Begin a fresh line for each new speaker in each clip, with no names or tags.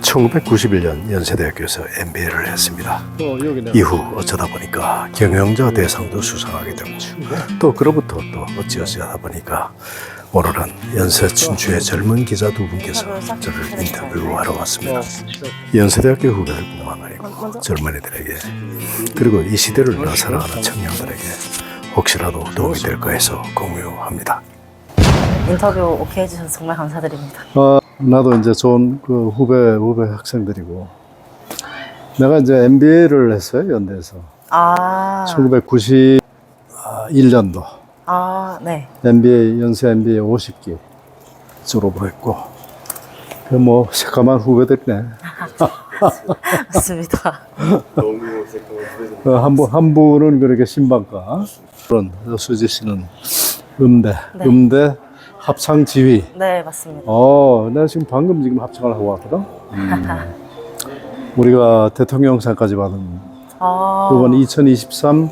1991년 연세대학교에서 MBA를 했습니다. 이후 어쩌다 보니까 경영자 대상도 수상하게 되고 또 그로부터 또 어찌어찌 하다 보니까 오늘은 연세 춘추의 젊은 기자 두 분께서 저를 인터뷰하러 왔습니다. 연세대학교 후배들뿐만 아니고 젊은이들에게 그리고 이 시대를 나살아가는 청년들에게 혹시라도 도움이 될까 해서 공유합니다.
인터뷰 오케이 해주셔서 정말 감사드립니다.
나도 이제 좋은 그 후배 학생들이고 내가 이제 MBA를 했어요, 연대에서. 1991년도
네.
MBA 연세 MBA 50기 졸업을 했고 그 뭐 새까만 후배들이네.
맞습니다.
너무 새까만 후배들.
한 분은 그렇게 신방과 그런 수지 씨는 음대
네.
음대 합창 지휘.
네, 맞습니다.
내가 지금 방금 합창을 하고 왔거든. 우리가 대통령상까지 받은 그건 2023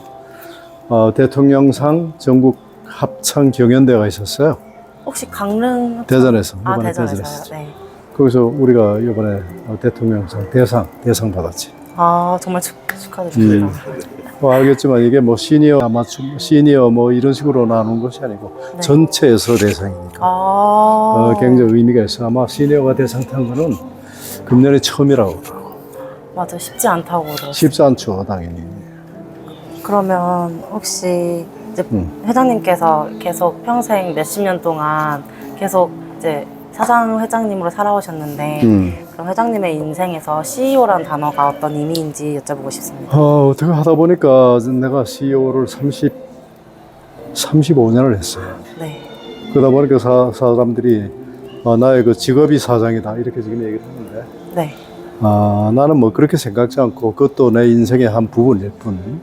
대통령상 전국 합창 경연대회가 있었어요.
혹시 강릉 합창?
대전에서 이번에
대전에서요.
대전에서.
네.
거기서 우리가 이번에 대통령상 대상 받았지.
정말 축하드립니다.
알겠지만 이게 뭐 시니어 아마추어 시니어 뭐 이런 식으로 나누는 것이 아니고
네.
전체에서 대상이니까 굉장히 의미가 있어. 아마 시니어가 대상 탄 거는 금년이 처음이라고 그러더라고.
맞아, 쉽지 않다고 그러더라고요.
쉽지 않죠, 당연히.
그러면 혹시 이제 회장님께서 계속 평생 몇십 년 동안 계속 이제 사장 회장님으로 살아오셨는데 그럼 회장님의 인생에서 CEO라는 단어가 어떤 의미인지 여쭤보고 싶습니다.
어떻게 하다 보니까 내가 CEO를 35년을 했어요.
네.
그러다 보니까 사람들이 나의 그 직업이 사장이다 이렇게 지금 얘기를 하는데
네.
나는 뭐 그렇게 생각지 않고 그것도 내 인생의 한 부분일 뿐.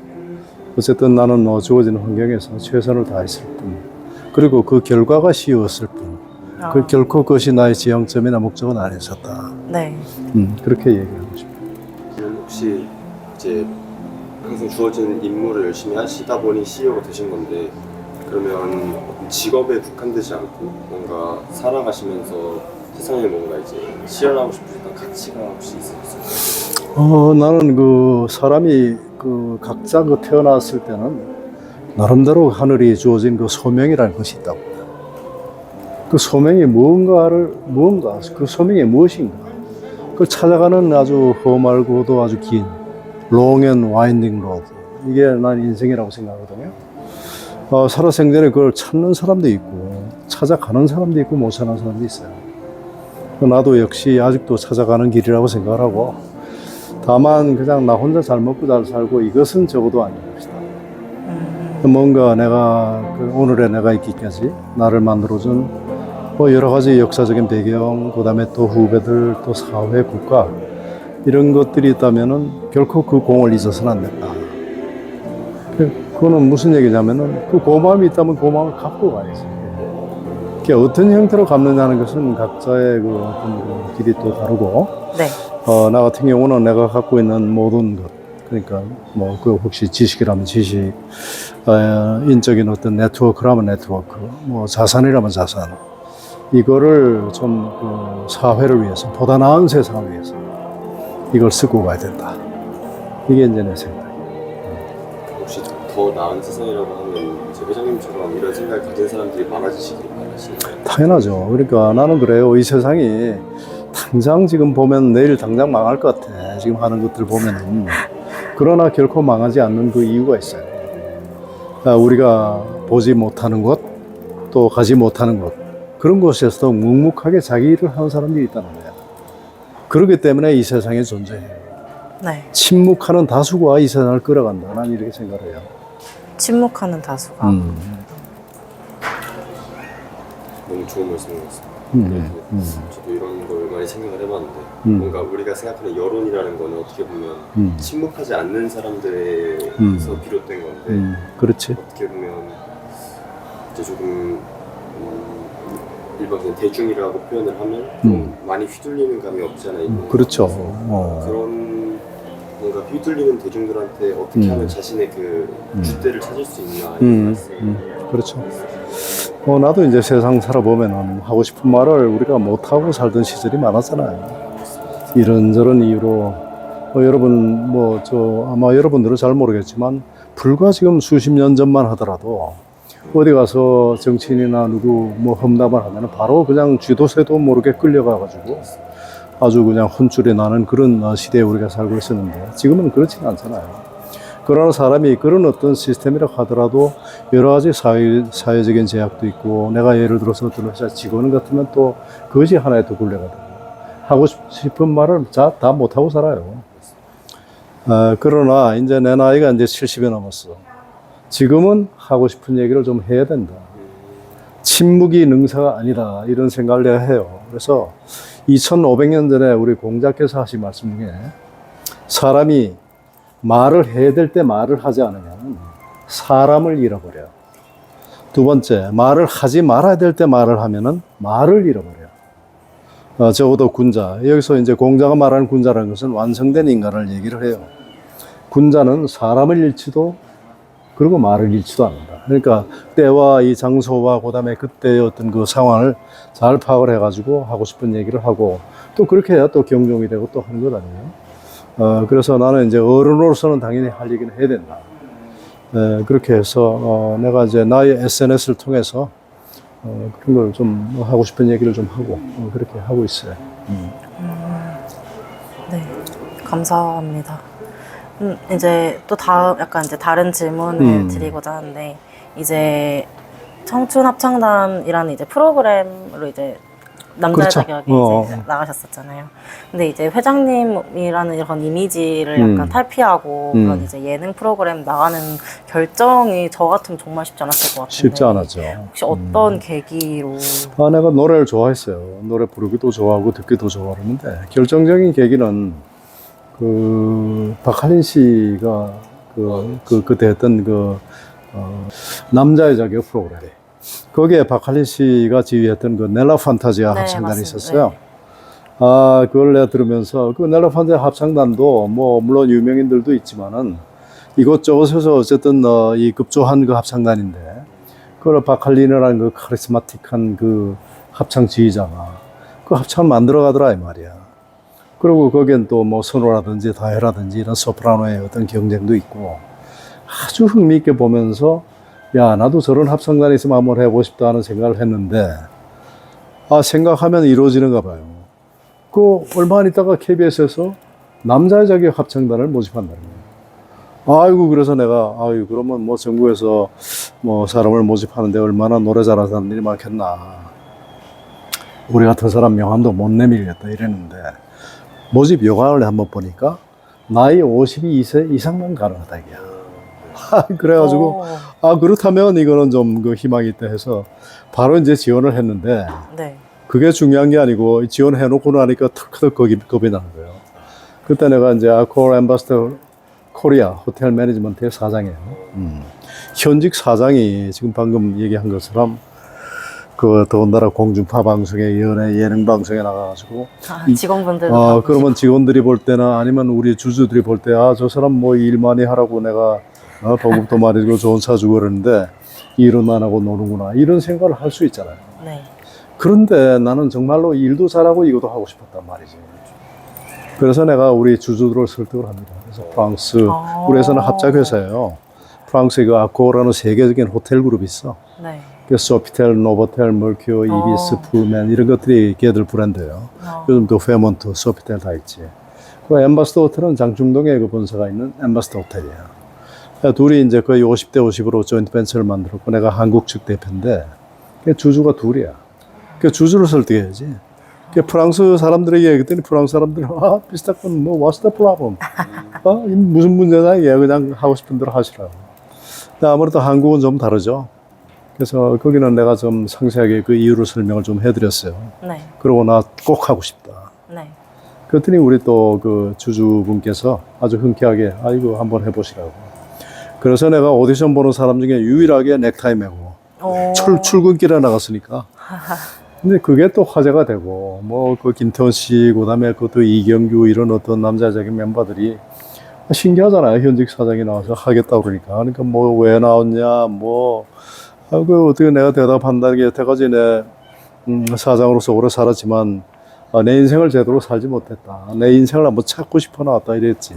어쨌든 나는 주어진 환경에서 최선을 다했을 뿐. 그리고 그 결과가 CEO였을 뿐. 그 결코 그것이 나의 지향점이나 목적은 아니었었다.
네.
그렇게 얘기하고 싶어요.
혹시 이제 항상 주어진 임무를 열심히 하시다 보니 CEO가 되신 건데 그러면 어떤 직업에 국한되지 않고 뭔가 살아가시면서 세상에 뭔가 이제 실현하고 싶으셨던 가치가 혹시 있으셨어요?
나는 그 사람이 그 각자 그 태어났을 때는 나름대로 하늘이 주어진 그 소명이라는 것이 있다고. 그 소명이 그 소명이 무엇인가. 그걸 찾아가는 아주 험하고도 아주 긴 long and winding road. 이게 난 인생이라고 생각하거든요. 살아생전에 그걸 찾는 사람도 있고 찾아가는 사람도 있고 못 찾는 사람도 있어요. 나도 역시 아직도 찾아가는 길이라고 생각을 하고 다만 그냥 나 혼자 잘 먹고 잘 살고 이것은 적어도 아닌 것이다. 뭔가 내가 오늘의 내가 있기까지 나를 만들어준 여러 가지 역사적인 배경, 그 다음에 또 후배들, 또 사회, 국가 이런 것들이 있다면은 결코 그 공을 잊어서는 안 된다. 그거는 무슨 얘기냐면은 그 고마움이 있다면 고마움을 갚고 가야지. 그게 어떤 형태로 갚느냐는 것은 각자의 그 어떤 그 길이 또 다르고.
네.
나 같은 경우는 내가 갖고 있는 모든 것, 그러니까 뭐 그 혹시 지식이라면 지식, 인적인 어떤 네트워크라면 네트워크, 뭐 자산이라면 자산, 이거를 좀 그 사회를 위해서 보다 나은 세상을 위해서 이걸 쓰고 가야 된다. 이게 이제 내 생각이에요.
혹시 더 나은 세상이라고 하면 이제 회장님처럼 이런 생각을 가진 사람들이 많아지시길 바라시나요?
당연하죠. 그러니까 나는 그래요. 이 세상이 당장 지금 보면 내일 당장 망할 것 같아. 지금 하는 것들 보면은. 그러나 결코 망하지 않는 그 이유가 있어요. 우리가 보지 못하는 곳, 또 가지 못하는 곳, 그런 곳에서도 묵묵하게 자기 일을 하는 사람들이 있다는 거야. 그렇기 때문에 이 세상에 존재해요.
네.
침묵하는 다수가 이 세상을 끌어간다. 난 이렇게 생각을 해요.
침묵하는 다수가.
너무 좋은 말씀인 것 같습니다. 저도 이런 걸 많이 생각을 해봤는데 뭔가 우리가 생각하는 여론이라는 거는 어떻게 보면 침묵하지 않는 사람들에서 비롯된 건데
그렇지.
어떻게 보면 이제 조금 일반적인 대중이라고 표현을 하면 좀 많이 휘둘리는 감이 없지 않아 있는
그렇죠.
그런 뭔가 휘둘리는 대중들한테 어떻게 하면 자신의 그 줏대를 찾을 수 있나 이런 말씀.
그렇죠. 나도 이제 세상 살아보면은 하고 싶은 말을 우리가 못하고 살던 시절이 많았잖아요. 이런저런 이유로 여러분 아마 여러분들은 잘 모르겠지만 불과 지금 수십 년 전만 하더라도 어디 가서 정치인이나 누구 뭐 험담을 하면 바로 그냥 쥐도 새도 모르게 끌려가가지고 아주 그냥 혼쭐이 나는 그런 시대에 우리가 살고 있었는데 지금은 그렇지는 않잖아요. 그러나 사람이 그런 어떤 시스템이라고 하더라도 여러 가지 사회적인 제약도 있고, 내가 예를 들어서 어떤 회사 직원 같으면 또 그것이 하나의 또 굴레가 되고, 하고 싶은 말을 다 못하고 살아요. 그러나 이제 내 나이가 이제 70이 넘었어. 지금은 하고 싶은 얘기를 좀 해야 된다. 침묵이 능사가 아니다. 이런 생각을 내가 해요. 그래서 2500년 전에 우리 공자께서 하신 말씀 중에 사람이 말을 해야 될 때 말을 하지 않으면 사람을 잃어버려. 두 번째, 말을 하지 말아야 될 때 말을 하면은 말을 잃어버려. 적어도 군자. 여기서 이제 공자가 말하는 군자라는 것은 완성된 인간을 얘기를 해요. 군자는 사람을 잃지도 그리고 말을 잃지도 않는다. 그러니까 때와 이 장소와 그다음에 그때의 어떤 그 상황을 잘 파악을 해가지고 하고 싶은 얘기를 하고, 또 그렇게 해야 또 경종이 되고 또 하는 것 아니에요. 그래서 나는 이제 어른으로서는 당연히 할 얘기는 해야 된다. 그렇게 해서 내가 이제 나의 SNS를 통해서 그런 걸 좀 하고 싶은 얘기를 좀 하고 그렇게 하고 있어요.
네, 감사합니다. 이제 또 다음 약간 이제 다른 질문을 드리고자 하는데, 이제 청춘 합창단이라는 이제 프로그램으로 이제 남자의
그렇죠.
자격이 이제 나가셨었잖아요. 근데 이제 회장님이라는 이런 이미지를 약간 탈피하고 그런 이제 예능 프로그램 나가는 결정이 저 같으면 정말 쉽지 않았을 것 같은데.
쉽지 않았죠.
혹시 어떤 계기로?
내가 노래를 좋아했어요. 노래 부르기도 좋아하고 듣기도 좋아하는데 결정적인 계기는 박할린 씨가 그때 했던 남자의 자격 프로그램. 거기에 박할린 씨가 지휘했던 그 넬라 판타지아
네,
합창단이
맞습니다.
있었어요.
네.
그걸 내가 들으면서 그 넬라 판타지아 합창단도 뭐 물론 유명인들도 있지만은 이곳저곳에서 어쨌든 이 급조한 그 합창단인데, 그걸 박할린이라는 그 카리스마틱한 그 합창 지휘자가 그 합창을 만들어 가더라 이 말이야. 그리고 거기엔 또 뭐 선호라든지 다혜라든지 이런 소프라노의 어떤 경쟁도 있고, 아주 흥미있게 보면서 야, 나도 저런 합창단에 있으면 한번 해보고 싶다 하는 생각을 했는데, 생각하면 이루어지는가 봐요. 얼마 안 있다가 KBS에서 남자의 자격 합창단을 모집한다는 거예요. 아이고, 그래서 내가, 그러면 뭐 전국에서 뭐 사람을 모집하는데 얼마나 노래 잘하는 사람들이 많겠나. 우리 같은 사람 명함도 못 내밀겠다 이랬는데, 모집 요강을 한번 보니까 나이 52세 이상만 가능하다 이게야. 그래가지고 그렇다면 이거는 좀 그 희망이 있다 해서 바로 이제 지원을 했는데,
네.
그게 중요한 게 아니고 지원해놓고 나니까 턱턱 겁이 나는 거예요. 그때 내가 이제 아코르 엠바스터 코리아 호텔 매니지먼트의 사장이에요. 현직 사장이 지금 방금 얘기한 것처럼 더군다나 공중파 방송에 연예 예능 방송에 나가가지고
직원분들
그러면 직원들이 볼 때나 아니면 우리 주주들이 볼 때 저 사람 뭐 일 많이 하라고 내가 보급도 많이 주고 좋은 차 주고 그러는데 일은 안 하고 노는구나 이런 생각을 할 수 있잖아요.
네.
그런데 나는 정말로 일도 잘하고 이것도 하고 싶었단 말이지. 그래서 내가 우리 주주들을 설득을 합니다. 그래서 프랑스, 우리 회사는 합작회사예요. 프랑스에 그 아코라는 세계적인 호텔 그룹이 있어.
네.
소피텔, 노보텔, 멀큐, 이비스, 풀맨 이런 것들이 걔들 브랜드예요. 요즘 또 페몬트, 소피텔 다 있지. 그 엠바스터 호텔은 장충동에 그 본사가 있는 엠바스터 호텔이야. 둘이 이제 거의 50대 50으로 조인트 벤처를 만들었고, 내가 한국 측 대표인데 주주가 둘이야. 그 주주를 설득해야지. 프랑스 사람들에게 얘기했더니 프랑스 사람들이 비슷하군, 뭐 what's the problem? 무슨 문제냐 이게 그냥 하고 싶은 대로 하시라고. 근데 아무래도 한국은 좀 다르죠. 그래서 거기는 내가 좀 상세하게 그 이유를 설명을 좀 해드렸어요.
네.
그러고 나 꼭 하고 싶다.
네.
그랬더니 우리 또 그 주주분께서 아주 흔쾌하게 이거 한번 해보시라고. 그래서 내가 오디션 보는 사람 중에 유일하게 넥타이 메고 출근길에 나갔으니까. 근데 그게 또 화제가 되고, 뭐 그 김태원 씨, 그다음에 그것도 이경규 이런 어떤 남자적인 멤버들이 신기하잖아요. 현직 사장이 나와서 하겠다 그러니까. 그러니까 뭐 왜 나왔냐, 뭐 그 어떻게 내가 대답한다는 게 여태까지 내 사장으로서 오래 살았지만 내 인생을 제대로 살지 못했다. 내 인생을 한번 찾고 싶어 나왔다 이랬지.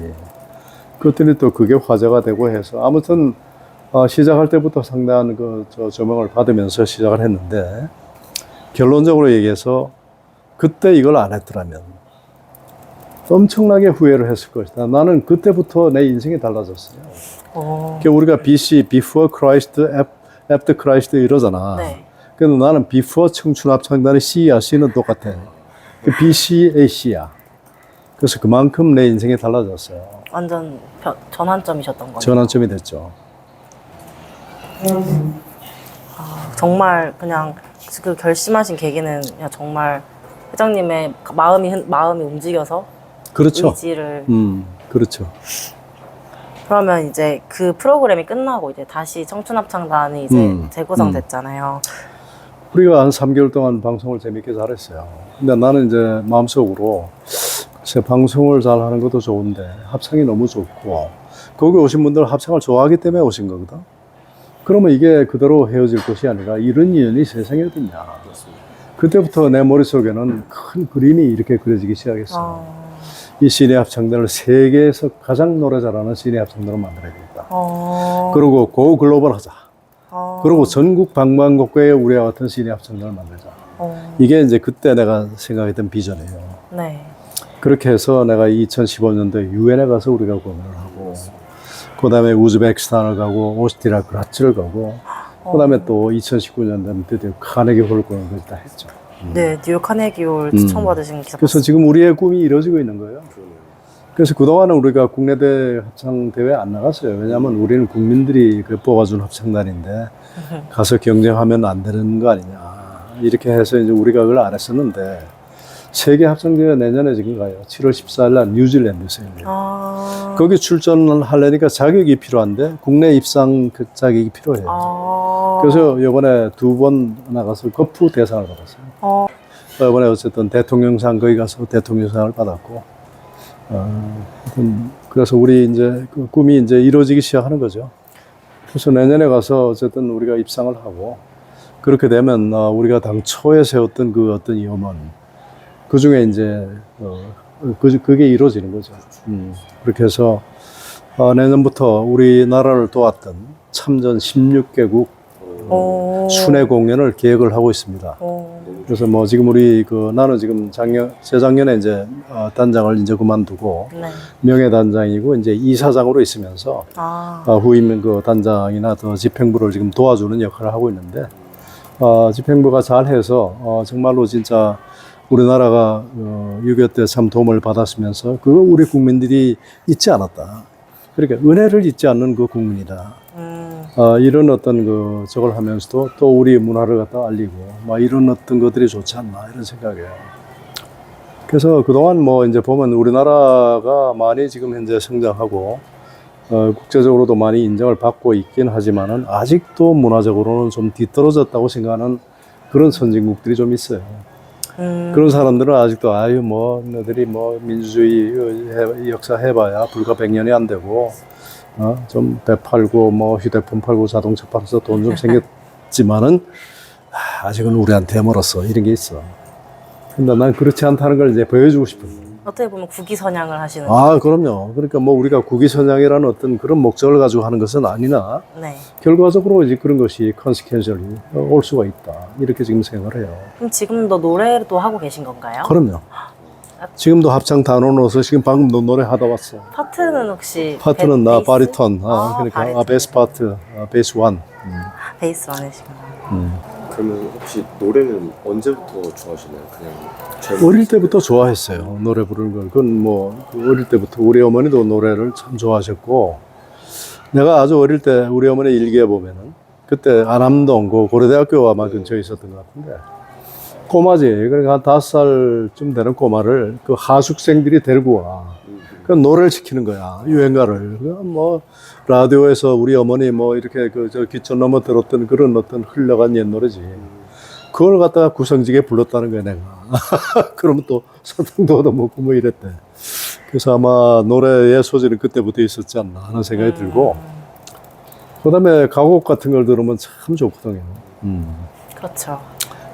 그랬더니 또 그게 화제가 되고 해서 아무튼 시작할 때부터 상당한 조명을 받으면서 시작을 했는데 결론적으로 얘기해서 그때 이걸 안 했더라면 엄청나게 후회를 했을 것이다. 나는 그때부터 내 인생이 달라졌어요. 그러니까 우리가 BC, Before Christ, After Christ 이러잖아.
네.
근데 나는 Before 청춘합창단의 C야. C는 똑같아. 그 BC의 C야. 그래서 그만큼 내 인생이 달라졌어요.
완전 전환점이셨던 거네요.
전환점이 됐죠.
정말 그냥 그 결심하신 계기는 그냥 정말 회장님의 마음이 움직여서
그렇죠.
의지를.
그렇죠.
그러면 이제 그 프로그램이 끝나고 이제 다시 청춘합창단이 이제 재구성됐잖아요.
우리가 한 3개월 동안 방송을 재밌게 잘했어요. 근데 나는 이제 마음속으로 글쎄 방송을 잘하는 것도 좋은데 합창이 너무 좋고 거기 오신 분들 합창을 좋아하기 때문에 오신 거거든. 그러면 이게 그대로 헤어질 것이 아니라 이런 인연이 세상에 어딨냐. 그때부터 내 머릿속에는 큰 그림이 이렇게 그려지기 시작했어. 이 시내 합창단을 세계에서 가장 노래 잘하는 시내 합창단을 만들어야 되겠다. 그리고 고 글로벌 하자. 그리고 전국 방방곡곡에 우리와 같은 시내 합창단을 만들자. 이게 이제 그때 내가 생각했던 비전이에요.
네.
그렇게 해서 내가 2015년도에 유엔에 가서 우리가 공연을 하고, 그 다음에 우즈베키스탄을 가고, 오스트리아 그라츠를 가고, 그 다음에 또 2019년도에 드디어 카네기 홀 공연을 다 했죠.
네, 뉴욕 카네기홀 추천받으신 기사.
그래서 지금 우리의 꿈이 이루어지고 있는 거예요. 그래서 그동안은 우리가 국내대 합창대회 안 나갔어요. 왜냐하면 우리는 국민들이 뽑아준 합창단인데 가서 경쟁하면 안 되는 거 아니냐. 이렇게 해서 이제 우리가 그걸 안 했었는데 세계 합창대회 내년에 지금 가요. 7월 14일 날 뉴질랜드에서 열려요. 거기 출전을 하려니까 자격이 필요한데 국내 입상 그 자격이 필요해요. 그래서 이번에 2번 나가서 거푸 대상을 받았어요. 이번에 어쨌든 대통령상 거기 가서 대통령상을 받았고, 그래서 우리 이제 그 꿈이 이제 이루어지기 시작하는 거죠. 그래서 내년에 가서 어쨌든 우리가 입상을 하고, 그렇게 되면 우리가 당초에 세웠던 그 어떤 염원, 그 중에 이제 그게 이루어지는 거죠. 그렇게 해서 내년부터 우리나라를 도왔던 참전 16개국 순회 공연을 계획을 하고 있습니다. 그래서 뭐 지금 우리 나는 지금 재작년에 이제 단장을 이제 그만두고
네.
명예 단장이고 이제 이사장으로 있으면서 후임 단장이나 더 집행부를 지금 도와주는 역할을 하고 있는데 집행부가 잘해서 정말로 진짜 우리나라가 6.25 때 참 도움을 받았으면서 그거 우리 국민들이 잊지 않았다. 그러니까 은혜를 잊지 않는 그 국민이다. 이런 어떤 저걸 하면서도 또 우리 문화를 갖다 알리고 이런 어떤 것들이 좋지 않나 이런 생각이에요. 그래서 그동안 뭐 이제 보면 우리나라가 많이 지금 현재 성장하고 국제적으로도 많이 인정을 받고 있긴 하지만은 아직도 문화적으로는 좀 뒤떨어졌다고 생각하는 그런 선진국들이 좀 있어요. 그런 사람들은 아직도 너희들이 민주주의 역사 해봐야 불과 100년이 안 되고 좀 배 팔고 휴대폰 팔고 자동차 팔아서 돈 좀 생겼지만은 아직은 우리한테 멀었어 이런 게 있어. 근데 난 그렇지 않다는 걸 이제 보여주고 싶은.
어떻게 보면 국위선양을 하시는.
그럼요. 그러니까 우리가 국위선양이라는 어떤 그런 목적을 가지고 하는 것은 아니나
네.
결과적으로 이제 그런 것이 컨시퀀셜이 올 수가 있다. 이렇게 지금 생각을 해요.
그럼 지금도 노래도 하고 계신 건가요?
그럼요. 지금도 합창 다 넣어서 지금 방금도 노래 하다 왔어.
파트는 혹시?
파트는 나
베이스?
바리톤. 그러니까
바리톤.
베이스 파트, 베이스 1.
베이스 많으시구나.
그러면 혹시 노래는 언제부터 좋아하시나요? 그냥
어릴 때부터 좋아했어요. 노래 부르는 걸. 그건 어릴 때부터 우리 어머니도 노래를 참 좋아하셨고, 내가 아주 어릴 때 우리 어머니 일기에 보면은 그때 안암동 고려대학교 아마 근처에 있었던 것 같은데 꼬마지. 그러니까 한 5살쯤 되는 꼬마를 그 하숙생들이 데리고 와. 그 노래를 시키는 거야. 유행가를. 라디오에서 우리 어머니 이렇게 저 기천 넘어 들었던 그런 어떤 흘러간 옛 노래지. 그걸 갖다가 구성지게 불렀다는 거야, 내가. 그러면 또 소통도 얻어먹고 이랬대. 그래서 아마 노래의 소질은 그때부터 있었지 않나 하는 생각이 들고, 그 다음에 가곡 같은 걸 들으면 참 좋거든요.
그렇죠.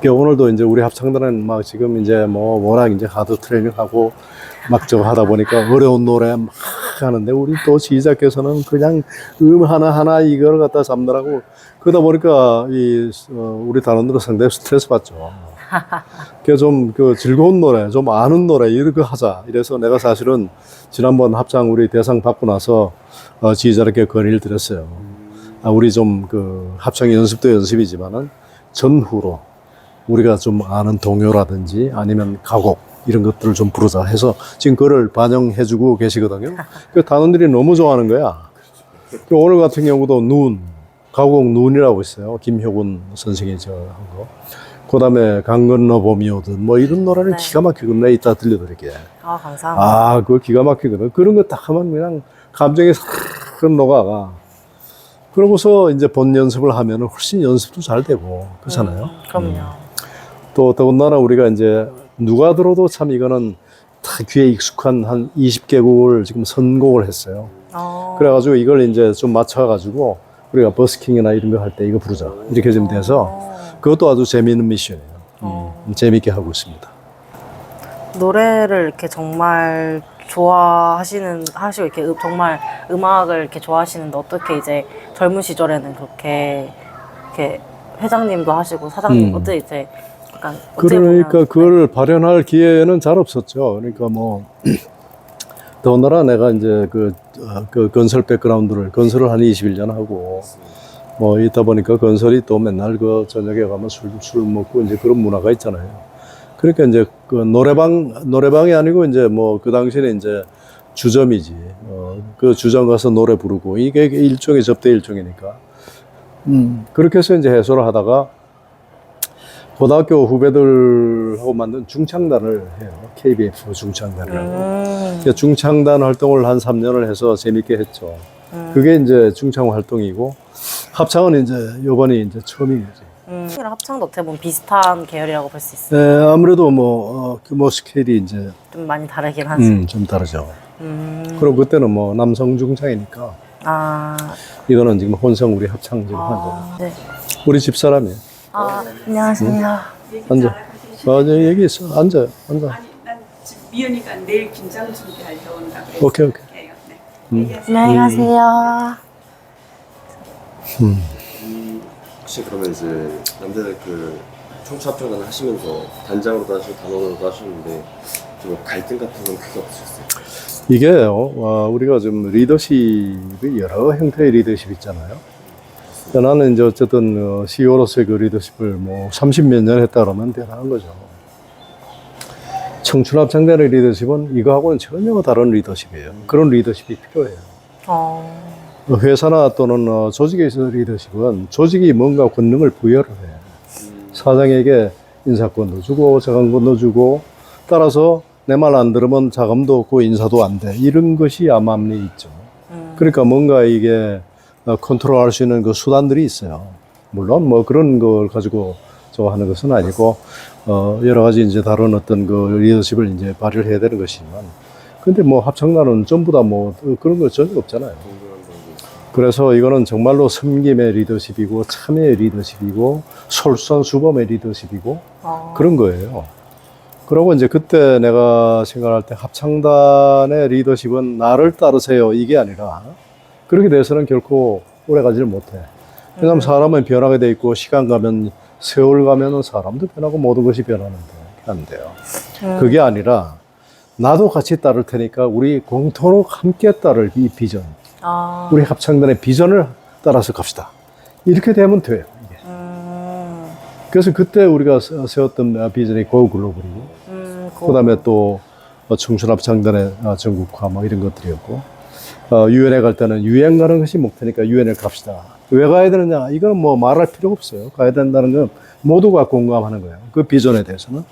오늘도 이제 우리 합창단은 막 지금 이제 뭐 워낙 이제 하드 트레이닝하고 막 저거 하다 보니까 어려운 노래 막 하는데 우리 또 지휘자께서는 그냥 하나하나 이걸 갖다 잡느라고 그러다 보니까 우리 단원들은 상당히 스트레스 받죠. 그래서 좀 그 즐거운 노래, 좀 아는 노래 이렇게 하자. 이래서 내가 사실은 지난번 합창 우리 대상 받고 나서 지휘자께 건의를 드렸어요. 우리 좀 그 합창 연습도 연습이지만은 전후로 우리가 좀 아는 동요라든지 아니면 가곡 이런 것들을 좀 부르자 해서 지금 그걸 반영해주고 계시거든요. 그 단원들이 너무 좋아하는 거야. 오늘 같은 경우도 가곡 눈이라고 있어요. 김효군 선생이 저 한 거. 그 다음에 강 건너 봄이 오든 뭐 이런 노래를
네.
기가 막히거든. 내가 이따 들려드릴게.
감사합니다.
그거 기가 막히거든. 그런 거 딱 하면 그냥 감정이 싹 녹아가. 그러고서 이제 본 연습을 하면 훨씬 연습도 잘 되고, 그렇잖아요.
그럼요.
또 더군다나 우리가 이제 누가 들어도 참 이거는 다 귀에 익숙한 한 20개국을 지금 선곡을 했어요. 그래가지고 이걸 이제 좀 맞춰가지고 우리가 버스킹이나 이런 거 할 때 이거 부르자. 이렇게 좀 돼서 그것도 아주 재미있는 미션이에요. 재미있게 하고 있습니다.
노래를 이렇게 정말 하시고 이렇게 정말 음악을 이렇게 좋아하시는데 어떻게 이제 젊은 시절에는 그렇게 이렇게 회장님도 하시고 사장님 어떻게 이제 약간
그러니까 그걸 발현할 기회는 잘 없었죠. 그러니까 뭐 더군다나 내가 이제 그 건설 백그라운드를 건설을 한 21년 하고 뭐 있다 보니까 건설이 또 맨날 그 저녁에 가면 술 먹고 이제 그런 문화가 있잖아요. 그러니까 이제 그 노래방이 아니고 이제 뭐 그 당시에는 이제 주점이지. 그 주점 가서 노래 부르고 이게 일종의 접대 일종이니까. 그렇게 해서 이제 해소를 하다가 고등학교 후배들하고 만든 중창단을 해요. KBF 중창단이라고. 중창단 활동을 한 3년을 해서 재밌게 했죠. 그게 이제 중창 활동이고 합창은 이제 요번이 이제 처음이지.
합창도 어떻게 보면 비슷한 계열이라고 볼 수 있어요.
네, 아무래도 규모 스케일이 이제
좀 많이 다르긴 하지.
좀 다르죠. 그리고 그때는 뭐 남성 중창이니까 이거는 지금 혼성 우리 합창 지금 하죠.
네.
우리 집사람이에요.
안녕하세요.
앉아. 여기 있어. 앉아.
아니, 난 지금 미연이가 내일 김장 준비할 때 온다 그래서
오케이.
네.
안녕히 가세요.
혹시 그러면 이제 남들 그 총추합장단 하시면서 단장으로도 하시고 단원으로도 하셨는데 좀 갈등 같은 건 크게 없으셨어요?
이게요, 우리가 좀 리더십이 여러 형태의 리더십 있잖아요. 나는 이제 어쨌든 CEO로서의 그 리더십을 뭐 30몇 년 했다 그러면 대단한 거죠. 청춘합창단의 리더십은 이거하고는 전혀 다른 리더십이에요. 그런 리더십이 필요해요. 회사나 또는 조직에 있어서 리더십은 조직이 뭔가 권능을 부여를 해요. 사장에게 인사권도 주고 자강권도 주고 따라서 내 말 안 들으면 자금도 없고 인사도 안 돼. 이런 것이 암암리에 있죠. 그러니까 뭔가 이게 컨트롤할 수 있는 그 수단들이 있어요. 물론 뭐 그런 걸 가지고 저거 하는 것은 아니고 여러 가지 이제 다른 어떤 그 리더십을 이제 발휘를 해야 되는 것이지만 근데 뭐 합창단은 전부 다 뭐 그런 거 전혀 없잖아요. 그래서 이거는 정말로 섬김의 리더십이고 참여의 리더십이고 솔선수범의 리더십이고 그런 거예요. 그러고 이제 그때 내가 생각할 때 합창단의 리더십은 나를 따르세요 이게 아니라 그렇게 돼서는 결코 오래 가지를 못해. 왜냐하면 사람은 변하게 돼 있고 시간 가면 세월 가면은 사람도 변하고 모든 것이 변하는데 안 돼요. 그게 아니라 나도 같이 따를 테니까 우리 공통으로 함께 따를 이 비전. 우리 합창단의 비전을 따라서 갑시다. 이렇게 되면 돼요. 이게. 그래서 그때 우리가 세웠던 비전이 고 글로벌이고, 그 다음에 또 청춘합창단의 전국화 뭐 이런 것들이었고, 유엔에 갈 때는 유엔 가는 것이 목표니까 유엔에 갑시다. 왜 가야 되느냐? 이건 뭐 말할 필요가 없어요. 가야 된다는 건 모두가 공감하는 거예요. 그 비전에 대해서는.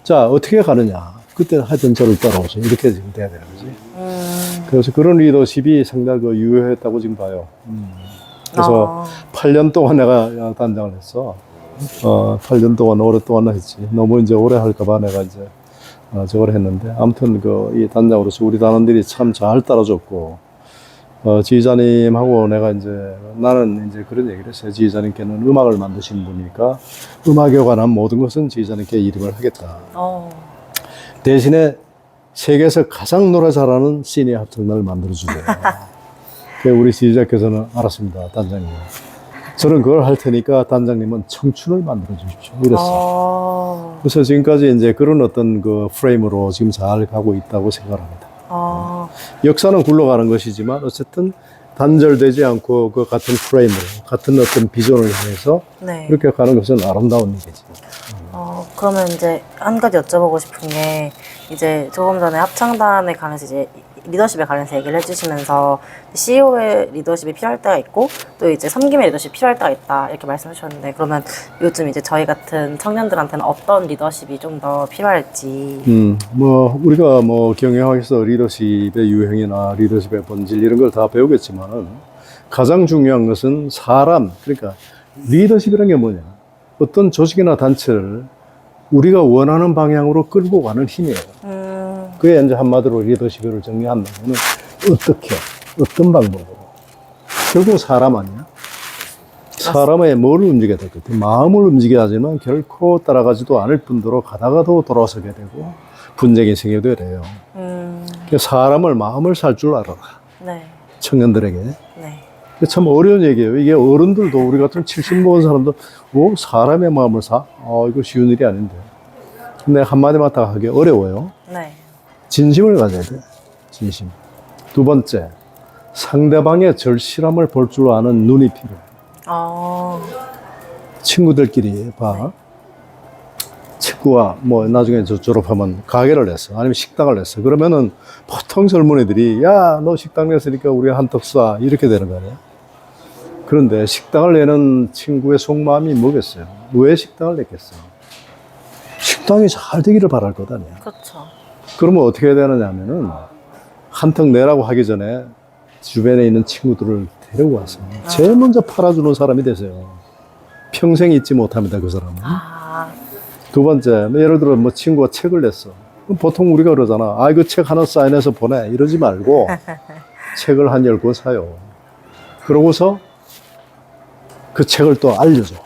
자, 어떻게 가느냐? 그때 하여튼 저를 따라오세요. 이렇게 지금 돼야 되는 거지. 그래서 그런 리더십이 상당히 유효했다고 지금 봐요. 그래서 8년 동안 내가 단장을 했어. 8년 동안 오랫동안 했지. 너무 이제 오래 할까봐 내가 이제 저걸 했는데 아무튼 이 단장으로서 우리 단원들이 참 잘 따라줬고 지휘자님하고 내가 이제 나는 이제 그런 얘기를 했어요. 지휘자님께는 음악을 만드신 분이니까 음악에 관한 모든 것은 지휘자님께 이름을 하겠다. 대신에 세계에서 가장 노래 잘하는 시니어 합창단을 만들어주세요. 그래서 우리 지휘자께서는 알았습니다, 단장님. 저는 그걸 할 테니까 단장님은 청춘을 만들어 주십시오. 이랬어요. 그래서 지금까지 이제 그런 어떤 그 프레임으로 지금 잘 가고 있다고 생각합니다. 역사는 굴러가는 것이지만 어쨌든 단절되지 않고 그 같은 프레임으로, 같은 어떤 비전을 향해서
네.
이렇게 가는 것은 아름다운 일이지.
그러면 이제 한 가지 여쭤보고 싶은 게, 이제 조금 전에 합창단에 관해서 이제 리더십에 관해서 얘기를 해주시면서 CEO의 리더십이 필요할 때가 있고 또 이제 섬김의 리더십이 필요할 때가 있다 이렇게 말씀해 주셨는데, 그러면 요즘 이제 저희 같은 청년들한테는 어떤 리더십이 좀 더 필요할지.
뭐 우리가 뭐 경영학에서 리더십의 유형이나 리더십의 본질 이런 걸 다 배우겠지만은 가장 중요한 것은 사람, 그러니까 리더십이라는 게 뭐냐, 어떤 조직이나 단체를 우리가 원하는 방향으로 끌고 가는 힘이에요. 그게 이제 한마디로 리더십을 정리한다면 어떻게, 어떤 방법으로. 결국 사람 아니야? 사람의 뭘 움직여야 될 것 같아요. 마음을 움직여야지만 결코 따라가지도 않을 뿐더러 가다가도 돌아서게 되고 분쟁이 생기게 돼요. 그러니까 사람을, 마음을 살 줄 알아라.
네.
청년들에게.
네.
참 어려운 얘기예요. 이게 어른들도, 우리 같은 70 먹은 사람도 사람의 마음을 사? 이거 쉬운 일이 아닌데. 근데 한마디만 딱 하기 어려워요.
네.
진심을 가져야 돼. 진심. 두 번째, 상대방의 절실함을 볼 줄 아는 눈이 필요해. 친구들끼리 봐. 친구와 뭐 나중에 저 졸업하면 가게를 냈어. 아니면 식당을 냈어. 그러면은 보통 젊은이들이 야, 너 식당 냈으니까 우리 한턱 쏴. 이렇게 되는 거 아니야? 그런데 식당을 내는 친구의 속마음이 뭐겠어요? 왜 식당을 냈겠어요? 식당이 잘 되기를 바랄 것 아니야.
그렇죠.
그러면 어떻게 해야 되느냐 하면은 한턱 내라고 하기 전에 주변에 있는 친구들을 데리고 와서 제일 먼저 팔아주는 사람이 되세요. 평생 잊지 못합니다, 그 사람은. 두 번째, 예를 들어 뭐 친구가 책을 냈어. 그럼 보통 우리가 그러잖아. 그 책 하나 사인해서 보내. 이러지 말고 책을 한 10권 사요. 그러고서 그 책을 또 알려줘.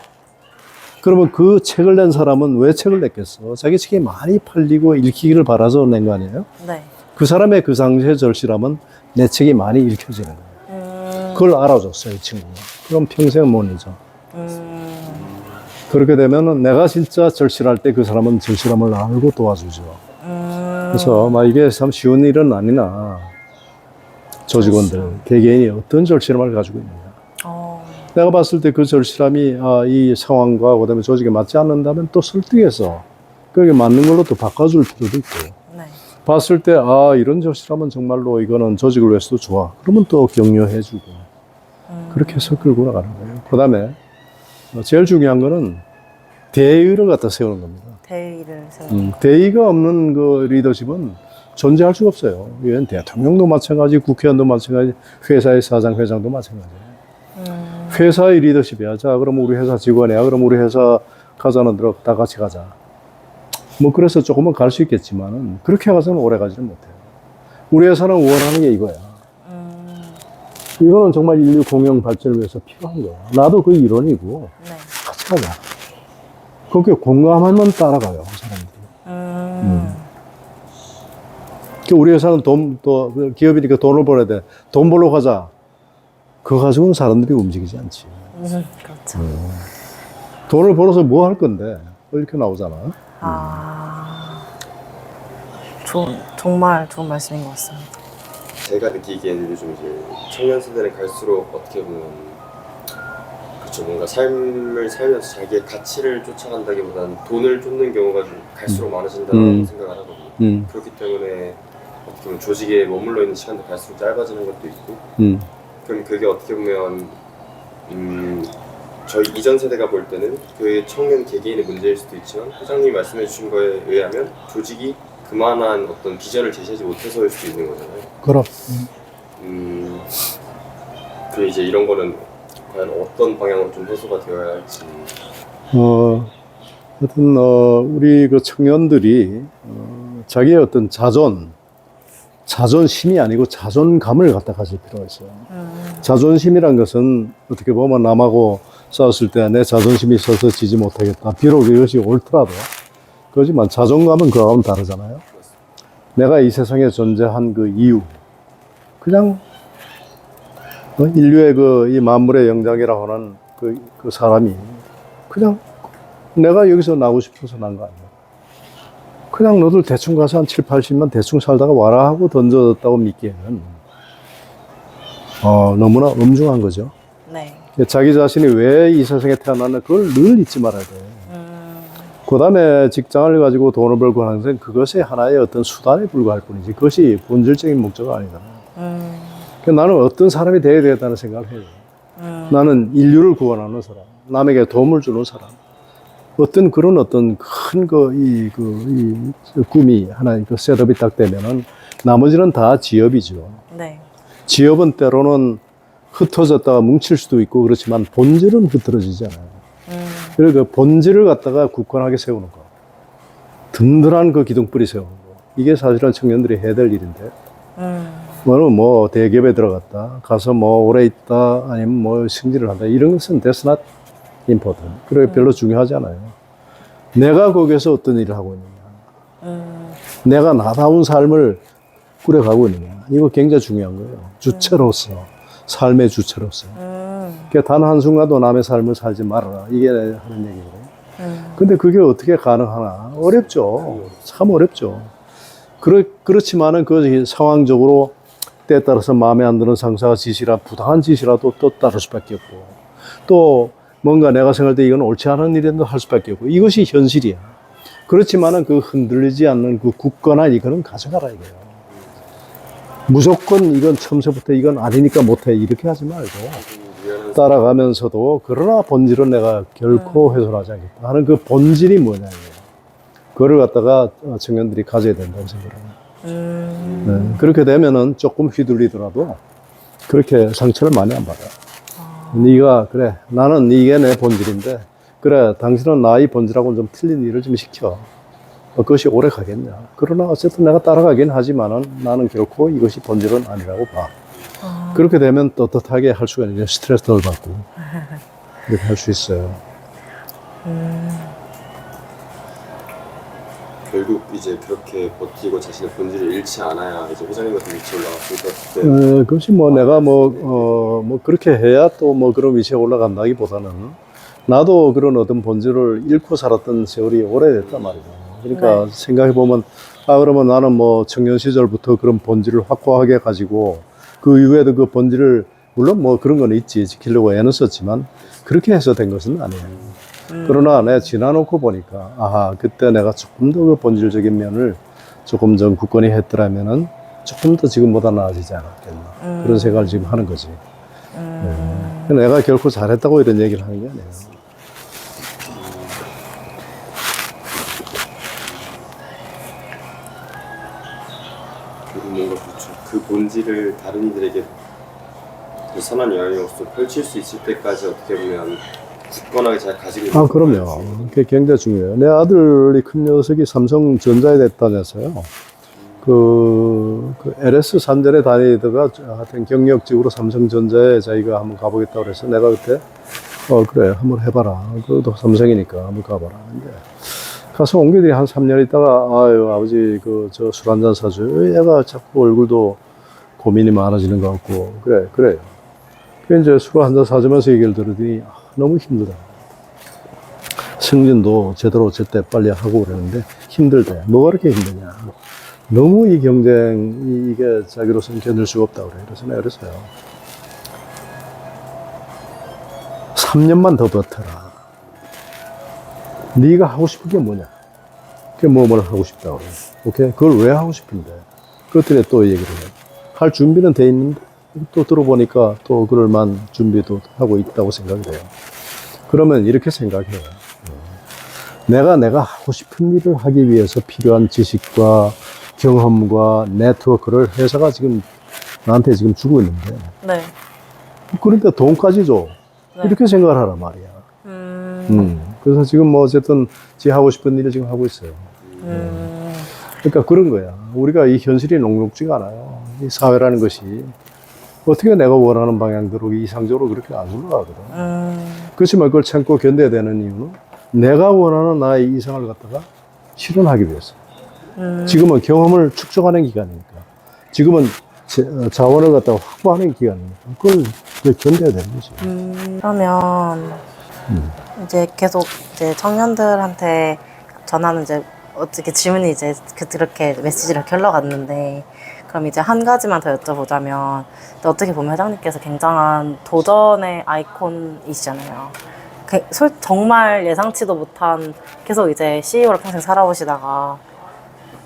그러면 그 책을 낸 사람은 왜 책을 냈겠어? 자기 책이 많이 팔리고 읽히기를 바라서 낸 거 아니에요?
네.
그 사람의 그 상태의 절실함은 내 책이 많이 읽혀지는 거예요. 그걸 알아줬어요, 이 친구가. 그럼 평생 못 잊어. 그렇게 되면은 내가 진짜 절실할 때 그 사람은 절실함을 알고 도와주죠. 그래서 막 이게 참 쉬운 일은 아니나 조직원들, 개개인이 어떤 절실함을 가지고 있느냐. 내가 봤을 때 그 절실함이 이 상황과 그다음에 조직에 맞지 않는다면 또 설득해서 그게 맞는 걸로 또 바꿔줄 필요도 있고.
네.
봤을 때 이런 절실함은 정말로 이거는 조직을 위해서도 좋아. 그러면 또 격려해주고 그렇게 해서 끌고 나가는 거예요. 그다음에 제일 중요한 거는 대의를 갖다 세우는 겁니다.
대의를 세우는
대의가 없는 그 리더십은 존재할 수가 없어요. 이건 대통령도 마찬가지, 국회의원도 마찬가지, 회사의 사장, 회장도 마찬가지예요. 회사의 리더십이야. 자, 그럼 우리 회사 직원이야. 그럼 우리 회사 가자는 대로 다 같이 가자. 뭐 그래서 조금은 갈 수 있겠지만은 그렇게 가서는 오래 가지는 못해요. 우리 회사는 원하는 게 이거야. 이거는 정말 인류 공영 발전을 위해서 필요한 거야. 나도 그 일원이고
네.
같이 가자. 그렇게 공감하면 따라가요, 사람들이. 우리 회사는 기업이니까 돈을 벌어야 돼. 돈 벌러 가자. 그거 가지고는 사람들이 움직이지 않지.
그렇죠.
돈을 벌어서 뭐 할 건데? 이렇게 나오잖아.
정말 좋은 말씀인 것 같습니다.
제가 느끼기에는 요즘 이제 청년 세대는 갈수록 어떻게 보면 그렇죠, 뭔가 삶을 살면서 자기의 가치를 쫓아간다기보다는 돈을 쫓는 경우가 좀 갈수록 많아진다고 생각을 하거든요. 그렇기 때문에 어떻게 보면 조직에 머물러 있는 시간도 갈수록 짧아지는 것도 있고, 그럼 그게 어떻게 보면 저희 이전 세대가 볼 때는 그 청년 개개인의 문제일 수도 있지만 회장님이 말씀해 주신 거에 의하면 조직이 그만한 어떤 비전을 제시하지 못해서일 수도 있는 거잖아요.
그럼.
그 이제 이런 거는 과연 어떤 방향으로 좀 해소가 되어야 할지.
하여튼 우리 그 청년들이 자기의 어떤 자존, 자존심이 아니고 자존감을 갖다 가질 필요가 있어요. 자존심이란 것은 어떻게 보면 남하고 싸웠을 때 내 자존심이 있어서 지지 못하겠다. 비록 이것이 옳더라도. 그렇지만 자존감은 그거하고는 다르잖아요. 내가 이 세상에 존재한 그 이유. 그냥 인류의 이 만물의 영장이라고 하는 그 사람이 그냥 내가 여기서 나고 싶어서 난 거 아니야. 그냥 너들 대충 가서 한 7, 80만 대충 살다가 와라 하고 던져졌다고 믿기에는 너무나 엄중한 거죠.
네.
자기 자신이 왜 이 세상에 태어났나 그걸 늘 잊지 말아야 돼. 그 다음에 직장을 가지고 돈을 벌고 하는 것은 그것이 하나의 어떤 수단에 불과할 뿐이지 그것이 본질적인 목적은 아니잖아요. 그러니까 나는 어떤 사람이 되어야 되겠다는 생각을 해요. 나는 인류를 구원하는 사람, 남에게 도움을 주는 사람. 어떤 큰 꿈이 하나의 그 셋업이 딱 되면은 나머지는 다 지업이죠.
네.
지업은 때로는 흩어졌다가 뭉칠 수도 있고 그렇지만 본질은 흐트러지잖아요. 그래서 그 본질을 갖다가 굳건하게 세우는 거. 든든한 그 기둥뿌리 세우는 거. 이게 사실은 청년들이 해야 될 일인데. 뭐 대기업에 들어갔다. 가서 뭐 오래 있다. 아니면 뭐 승진을 한다. 이런 것은 that's not important. 그래 별로 중요하지 않아요. 내가 거기에서 어떤 일을 하고 있느냐. 내가 나다운 삶을 꾸려가고 있느냐. 이거 굉장히 중요한 거예요. 주체로서. 삶의 주체로서. 그러니까 단 한순간도 남의 삶을 살지 말아라. 이게 하는 얘기거든요. 근데 그게 어떻게 가능하나? 어렵죠. 참 어렵죠. 그렇지만은 그 상황적으로 때에 따라서 마음에 안 드는 상사가 지시라, 부당한 지시라도 또 따를 수밖에 없고, 또 뭔가 내가 생각할 때 이건 옳지 않은 일인데 할 수밖에 없고, 이것이 현실이야. 그렇지만은 그 흔들리지 않는 그 굳건한 이거는 가져가라 이거예요. 무조건 이건 처음부터 이건 아니니까 못해 이렇게 하지 말고 따라가면서도 그러나 본질은 내가 결코 훼손하지 않겠다 하는 그 본질이 뭐냐 이거예요. 그거를 갖다가 청년들이 가져야 된다고 생각합니다. 네, 그렇게 되면은 조금 휘둘리더라도 그렇게 상처를 많이 안 받아요. 네가 그래 나는 이게 내 본질인데 그래 당신은 나의 본질하고는 좀 틀린 일을 좀 시켜. 그것이 오래 가겠냐. 그러나 어쨌든 내가 따라가긴 하지만은 나는 결코 이것이 본질은 아니라고 봐. 그렇게 되면 떳떳하게 할 수가 있는 스트레스 덜 받고 이렇게 할 수 있어요.
결국 이제 그렇게 버티고 자신의 본질을 잃지 않아야 이제 회장님 같은 위치에 올라갔으니까
그것이 뭐 내가 뭐 그렇게 해야 또 뭐 그런 위치에 올라간다기보다는 나도 그런 어떤 본질을 잃고 살았던 세월이 오래됐단 말이죠. 그러니까
네.
생각해보면 그러면 나는 뭐 청년 시절부터 그런 본질을 확고하게 가지고 그 이후에도 그 본질을 물론 뭐 그런 건 있지 지키려고 애는 썼지만 그렇게 해서 된 것은 아니에요. 그러나 내가 지나놓고 보니까 아하 그때 내가 조금 더 그 본질적인 면을 조금 좀 굳건히 했더라면은 조금 더 지금보다 나아지지 않았겠나 그런 생각을 지금 하는 거지. 내가 결코 잘했다고 이런 얘기를 하는 게 아니에요.
그리고 뭔가 그렇죠. 그 본질을 다른 이들에게 더 선한 영향으로서 펼칠 수 있을 때까지 어떻게 보면 굳건하게 잘 가지고 있는
그럼요. 그게 굉장히 중요해요. 내 아들이 큰 녀석이 삼성전자에 됐다면서요. 그 LS 산전에 다니다가 하여튼 경력직으로 삼성전자에 자기가 한번 가보겠다고 그래서 내가 그때 그래 한번 해봐라. 그래도 삼성이니까 한번 가봐라. 근데 가서 옮기더니 한 3년 있다가 아유 아버지 저 술 한잔 사줘요. 얘가 자꾸 얼굴도 고민이 많아지는 것 같고 그래요. 그 이제 술 한잔 사주면서 얘기를 들으더니 너무 힘들다. 승진도 제대로 제때 빨리 하고 그러는데 힘들대. 뭐가 그렇게 힘드냐. 너무 이 경쟁이 이게 자기로서는 견딜 수가 없다고 그래요. 그래서 내가 그랬어요. 3년만 더 버텨라. 네가 하고 싶은 게 뭐냐? 그게 뭘 하고 싶다고 그래. 오케이? 그걸 왜 하고 싶은데? 그것들에 또 얘기를 해요. 할 준비는 돼 있는데 또 들어보니까 또 그럴만 준비도 하고 있다고 생각이 돼요. 그러면 이렇게 생각해요. 내가 하고 싶은 일을 하기 위해서 필요한 지식과 경험과 네트워크를 회사가 지금 나한테 지금 주고 있는데
네.
그런데 돈까지 줘.
네.
이렇게 생각을 하란 말이야. 그래서 지금 뭐 어쨌든 지 하고 싶은 일을 지금 하고 있어요. 그러니까 그런 거야. 우리가 이 현실이 녹록지가 않아요. 이 사회라는 것이 어떻게 내가 원하는 방향대로 이상적으로 그렇게 안 굴러가거든. 그렇지만 그걸 참고 견뎌야 되는 이유는 내가 원하는 나의 이상을 갖다가 실현하기 위해서. 지금은 경험을 축적하는 기간이니까. 지금은 자원을 갖다가 확보하는 기간이니까. 그걸 견뎌야 되는 거지.
그러면 이제 계속 이제 청년들한테 전하는 이제 어떻게 질문이 이제 그렇게 메시지를 이렇게 흘러갔는데, 그럼 이제 한 가지만 더 여쭤보자면, 어떻게 보면 회장님께서 굉장한 도전의 아이콘이시잖아요. 정말 예상치도 못한, 계속 이제 CEO로 평생 살아오시다가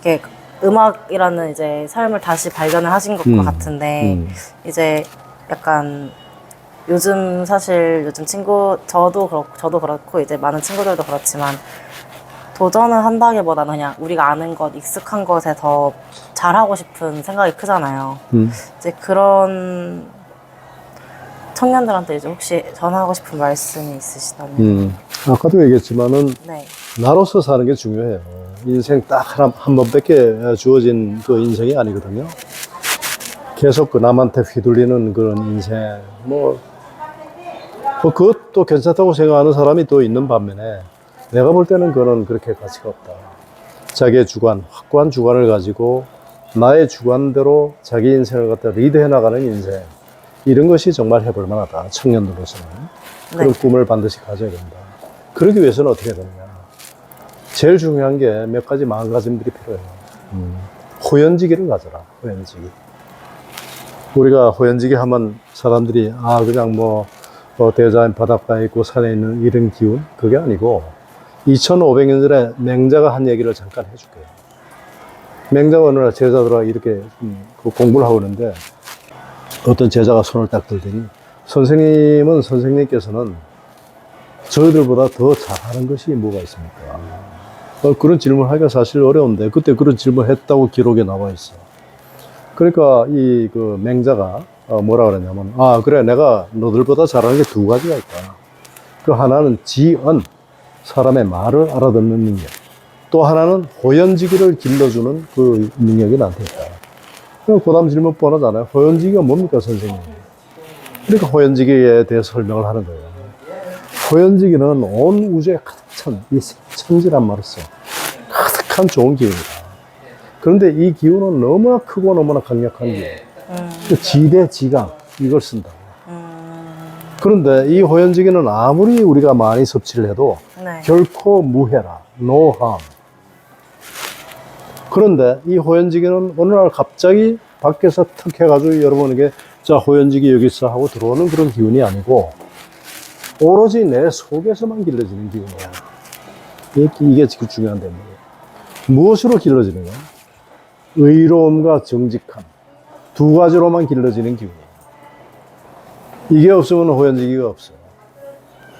이렇게 음악이라는 이제 삶을 다시 발견을 하신 것과 같은데, 이제 약간 요즘 사실 요즘 저도 그렇고 이제 많은 친구들도 그렇지만, 도전을 한다기보다는 그냥 우리가 아는 것, 익숙한 것에 더 잘하고 싶은 생각이 크잖아요. 이제 그런 청년들한테 이제 혹시 전하고 싶은 말씀이 있으시다면?
아까도 얘기했지만은
네.
나로서 사는 게 중요해요. 인생 딱 한 번밖에 주어진 그 인생이 아니거든요. 계속 그 남한테 휘둘리는 그런 인생, 그것도 괜찮다고 생각하는 사람이 또 있는 반면에, 내가 볼 때는 그거는 그렇게 가치가 없다. 자기의 주관, 확고한 주관을 가지고 나의 주관대로 자기 인생을 갖다 리드해 나가는 인생, 이런 것이 정말 해볼 만하다. 청년들로서는. 그런 꿈을 반드시 가져야 된다. 그러기 위해서는 어떻게 해야 되느냐. 제일 중요한 게 몇 가지 마음가짐들이 필요해요. 호연지기를 가져라. 호연지기. 우리가 호연지기 하면 사람들이 그냥 대자연 바닷가에 있고 산에 있는 이런 기운? 그게 아니고 2500년 전에 맹자가 한 얘기를 잠깐 해줄게요. 맹자가 어느 날 제자들하고 이렇게 공부를 하고 있는데 어떤 제자가 손을 딱 들더니, 선생님께서는 저희들보다 더 잘하는 것이 뭐가 있습니까? 그런 질문을 하기가 사실 어려운데 그때 그런 질문을 했다고 기록에 나와 있어. 그러니까 그 맹자가 뭐라 그러냐면, 그래, 내가 너들보다 잘하는 게 두 가지가 있다. 그 하나는 지언, 사람의 말을 알아듣는 능력. 또 하나는 호연지기를 길러주는 그 능력이 나한테 있다. 그럼 그 다음 질문 뻔하잖아요. 호연지기가 뭡니까, 선생님? 그러니까 호연지기에 대해서 설명을 하는 거예요. 호연지기는 온 우주에 가득 찬, 이 천지란 말을 써. 가득한 좋은 기운이다. 그런데 이 기운은 너무나 크고 너무나 강력한 기운. 지대, 지강, 이걸 쓴다고. 그런데 이 호연지기는 아무리 우리가 많이 섭취를 해도 결코 무해라. No harm. 그런데 이 호연지기는 어느 날 갑자기 밖에서 턱 해가지고 여러분에게 자, 호연지기 여기 있어 하고 들어오는 그런 기운이 아니고 오로지 내 속에서만 길러지는 기운이야. 이게 지금 중요한点이에요. 무엇으로 길러지느냐? 의로움과 정직함. 두 가지로만 길러지는 기운이에요. 이게 없으면 호연지기가 없어요.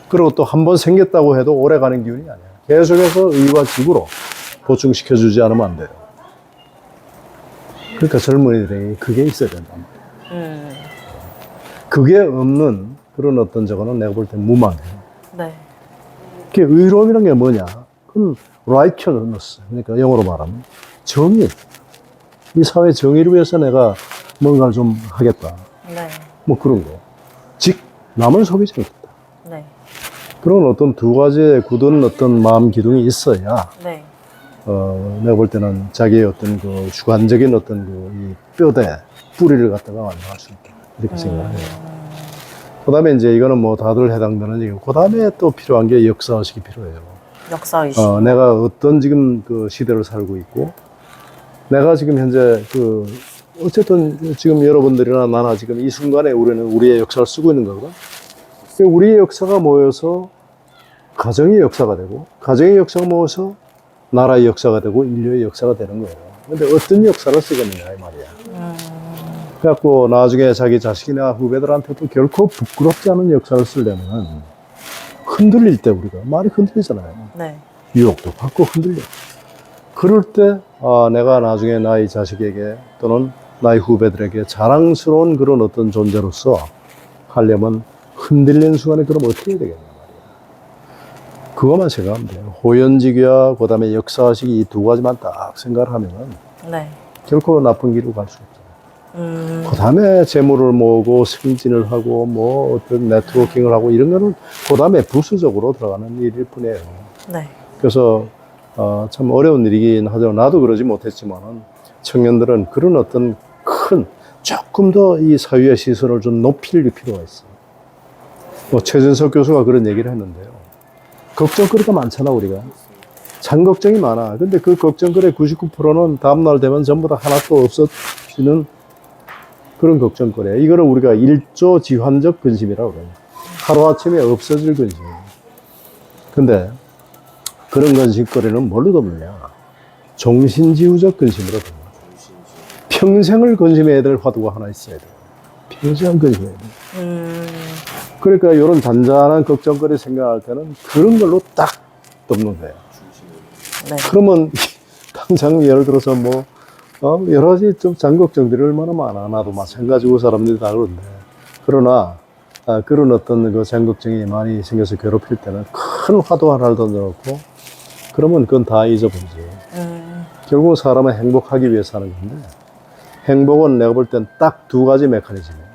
그리고 또 한 번 생겼다고 해도 오래 가는 기운이 아니야. 계속해서 의와 직으로 보충시켜주지 않으면 안 돼요. 그러니까 젊은이들이 그게 있어야 된단 말이에요. 그게 없는 그런 어떤 저거는 내가 볼 때 무망해요.
네.
그게 의로움이란 게 뭐냐? 그건 righteousness. 그러니까 영어로 말하면 정의. 이 사회 정의를 위해서 내가 뭔가를 좀 하겠다.
네.
그런 거. 즉, 남을 속이지 않겠다.
네.
그런 어떤 두 가지의 굳은 어떤 마음 기둥이 있어야,
네.
내가 볼 때는 자기의 어떤 그 주관적인 어떤 이 뼈대, 뿌리를 갖다가 완성할 수 있다. 이렇게 생각해요. 그 다음에 이제 이거는 다들 해당되는 얘기고, 그 다음에 또 필요한 게 역사의식이 필요해요.
역사의식.
내가 어떤 지금 그 시대를 살고 있고, 내가 지금 현재 어쨌든 지금 여러분들이나 나나 지금 이 순간에 우리는 우리의 역사를 쓰고 있는 거거든. 우리의 역사가 모여서 가정의 역사가 되고, 가정의 역사가 모여서 나라의 역사가 되고, 인류의 역사가 되는 거예요. 근데 어떤 역사를 쓰겠느냐, 이 말이야. 그래갖고 나중에 자기 자식이나 후배들한테도 결코 부끄럽지 않은 역사를 쓰려면 흔들릴 때 우리가 많이 흔들리잖아요.
네.
유혹도 받고 흔들려. 그럴 때 내가 나중에 나의 자식에게 또는 나의 후배들에게 자랑스러운 그런 어떤 존재로서 하려면 흔들리는 순간에 그럼 어떻게 해야 되겠냐 말이야. 그것만 생각하면 돼요. 호연지교와 그 다음에 역사식 이 두 가지만 딱 생각을 하면은
네.
결코 나쁜 길로 갈 수 없어요. 그 다음에 재물을 모으고 승진을 하고 뭐 어떤 네트워킹을 하고 이런 거는 그 다음에 부수적으로 들어가는 일일 뿐이에요.
네.
그래서 참 어려운 일이긴 하죠. 나도 그러지 못했지만은 청년들은 그런 어떤 큰 조금 더 이 사회의 시선을 좀 높일 필요가 있어요. 뭐 최준석 교수가 그런 얘기를 했는데요. 걱정거리가 많잖아 우리가. 참 걱정이 많아. 근데 그 걱정거리의 99%는 다음날 되면 전부 다 하나도 없어지는 그런 걱정거리예요. 이거를 우리가 일조지환적 근심이라고 그래요. 하루아침에 없어질 근심이에요. 근데 그런 근심거리는 뭘로 덮느냐? 종신지우적 근심으로 덮는 거예요. 평생을 근심해야 될 화두가 하나 있어야 돼요. 평생 근심해야 돼요. 그러니까 이런 잔잔한 걱정거리 생각할 때는 그런 걸로 딱 덮는 거예요.
네.
그러면 당장 예를 들어서 뭐 여러 가지 좀 잔걱정들이 얼마나 많아. 나도 마찬가지고 사람들이 다 그런데. 그러나 그런 어떤 그 잔걱정이 많이 생겨서 괴롭힐 때는 큰 화두 하나를 던져놓고 그러면 그건 다 잊어버리지. 결국 사람은 행복하기 위해서 하는 건데 행복은 내가 볼 땐 딱 두 가지 메커니즘이에요.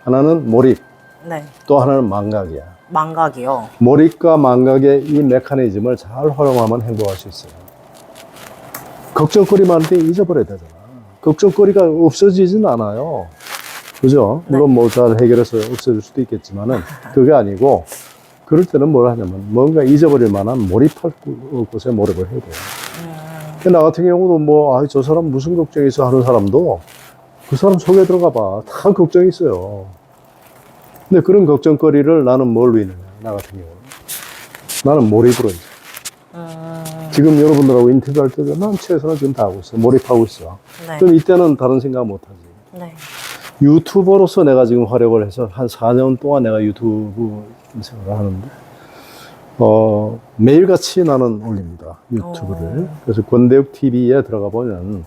하나는 몰입,
네.
또 하나는 망각이야.
망각이요.
몰입과 망각의 이 메커니즘을 잘 활용하면 행복할 수 있어요. 걱정거리 많을 때 잊어버려야 되잖아. 걱정거리가 없어지진 않아요. 그죠?
네.
물론 뭐 잘 해결해서 없어질 수도 있겠지만은 그게 아니고 그럴 때는 뭘 하냐면 뭔가 잊어버릴 만한 몰입할 곳에 몰입을 해야 돼요. 나 같은 경우도 뭐, 저 사람 무슨 걱정이 있어 하는 사람도 그 사람 속에 들어가 봐. 다 걱정이 있어요. 근데 그런 걱정거리를 나는 뭘로 인하냐, 나 같은 경우는. 나는 몰입으로 이제. 지금 여러분들하고 인터뷰할 때도 난 최선을 지금 다 하고 있어. 몰입하고 있어.
네.
그럼 이때는 다른 생각 못 하지.
네.
유튜버로서 내가 지금 활약을 해서 한 4년 동안 내가 유튜브 생활을 하는데, 매일같이 나는 올립니다. 유튜브를. 그래서 권대욱 TV에 들어가 보면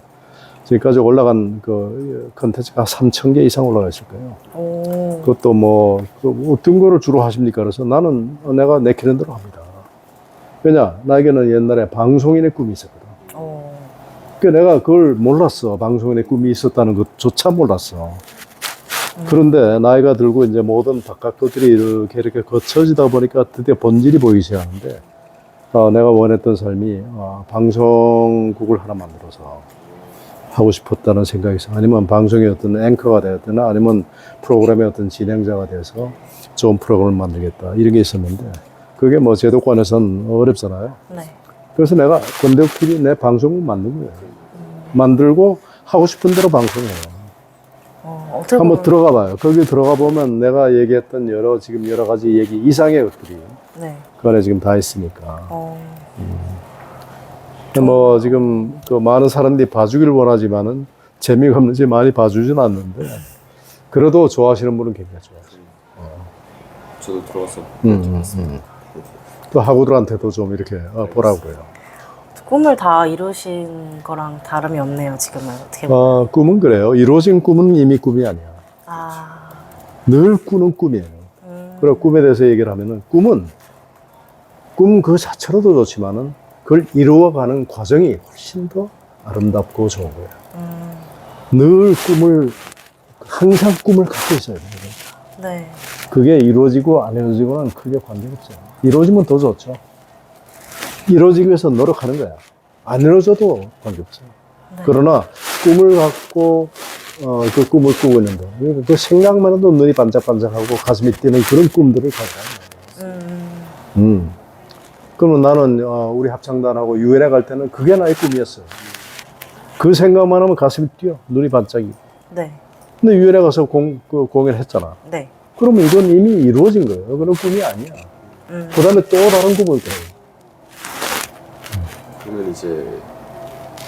지금까지 올라간 그 컨텐츠가 3,000개 이상 올라가 있을 거예요. 그것도 뭐, 어떤 거를 주로 하십니까? 그래서 나는 내가 내키는 대로 합니다. 왜냐? 나에게는 옛날에 방송인의 꿈이 있었거든. 그러니까 내가 그걸 몰랐어. 방송인의 꿈이 있었다는 것조차 몰랐어. 그런데 나이가 들고 이제 모든 바깥 것들이 이렇게 거쳐지다 보니까 드디어 본질이 보이기 시작하는데, 내가 원했던 삶이, 방송국을 하나 만들어서 하고 싶었다는 생각이 있어. 아니면 방송의 어떤 앵커가 되었거나 아니면 프로그램의 어떤 진행자가 돼서 좋은 프로그램을 만들겠다. 이런 게 있었는데, 그게 뭐 제도권에선 어렵잖아요.
네.
그래서 내가 권대욱 TV 내 방송국 만든 거예요. 만들고 하고 싶은 대로 방송해요. 한번 들어가 봐요. 거기 들어가 보면 내가 얘기했던 지금 여러 가지 얘기 이상의 것들이
네.
그 안에 지금 다 있으니까. 뭐 지금 그 많은 사람들이 봐주기를 원하지만은 재미가 없는지 많이 봐주진 않는데 그래도 좋아하시는 분은 굉장히 좋아하시죠.
저도 들어가서
또 학우들한테도 좀 이렇게 보라고 그래요.
꿈을 다 이루신 거랑 다름이 없네요, 지금은. 어떻게 보면.
꿈은 그래요. 이루어진 꿈은 이미 꿈이 아니야. 늘 꾸는 꿈이에요. 그리고 꿈에 대해서 얘기를 하면은 꿈은 꿈 그 자체로도 좋지만은 그걸 이루어가는 과정이 훨씬 더 아름답고 좋은 거예요. 늘 항상 꿈을 갖고 있어야 돼요.
네. 그게
이루어지고 안 이루어지고는 크게 관계없어요. 이루어지면 더 좋죠. 이루어지기 위해서 노력하는 거야. 안 이루어져도 관계없어요.
네.
그러나 꿈을 갖고 그 꿈을 꾸고 있는데 그 생각만 해도 눈이 반짝반짝하고 가슴이 뛰는 그런 꿈들을 가져가는 거예요. 그러면 나는 우리 합창단하고 유엔에 갈 때는 그게 나의 꿈이었어요. 그 생각만 하면 가슴이 뛰어. 눈이 반짝이고.
네.
근데 유엔에 가서 공연을 했잖아.
네.
그러면 이건 이미 이루어진 거예요. 그런 꿈이 아니야. 그 다음에 또 다른 꿈을 꿔요.
그러면 이제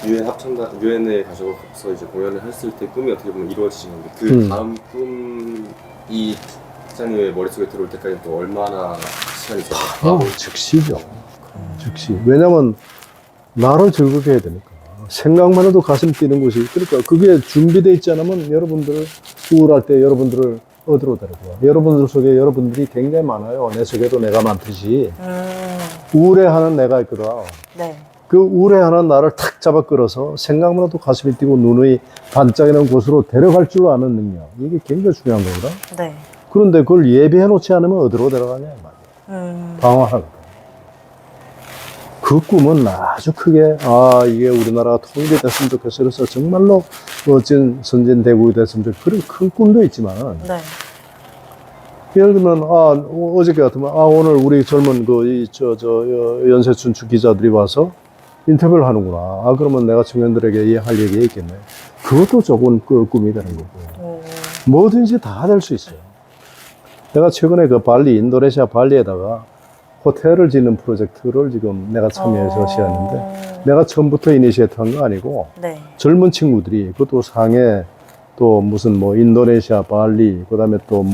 유엔에 가셔서 이제 공연을 했을 때 꿈이 어떻게 보면 이루어지신 건데 그 다음 꿈이 사장님의 머릿속에 들어올 때까지 또 얼마나 시간이 걸려요?
즉시죠. 즉시. 왜냐면 나를 즐겁게 해야 되니까. 생각만 해도 가슴 뛰는 것이. 그러니까 그게 준비되어 있지 않으면 여러분들 우울할 때 여러분들을 어디로 데려가. 여러분들 속에 여러분들이 굉장히 많아요. 내 속에도 내가 많듯이. 우울해하는 내가 있거든.
네.
그 우울해하는 나를 탁 잡아 끌어서 생각만해도 가슴이 뛰고 눈이 반짝이는 곳으로 데려갈 줄 아는 능력. 이게 굉장히 중요한 거거든.
네.
그런데 그걸 예비해 놓지 않으면 어디로 데려가냐, 이 말이야. 방황하는 거야. 그 꿈은 아주 크게, 아, 이게 우리나라가 통일이 됐으면 좋겠어. 그래서 정말로 멋진 선진 대국이 됐으면 좋겠어. 그런 큰 꿈도 있지만,
네.
예를 들면, 어저께 같으면, 오늘 우리 젊은 연세춘추 기자들이 와서 인터뷰를 하는구나. 그러면 내가 청년들에게 할 얘기가 있겠네. 그것도 조금 그 꿈이 되는 거고. 뭐든지 다 될 수 있어요. 내가 최근에 그 인도네시아 발리에다가 호텔을 짓는 프로젝트를 지금 내가 참여해서 시작했는데, 내가 처음부터 이니시에이트 한 거 아니고,
네. 젊은
친구들이, 그것도 상해, 또 무슨 인도네시아, 발리, 그 다음에 또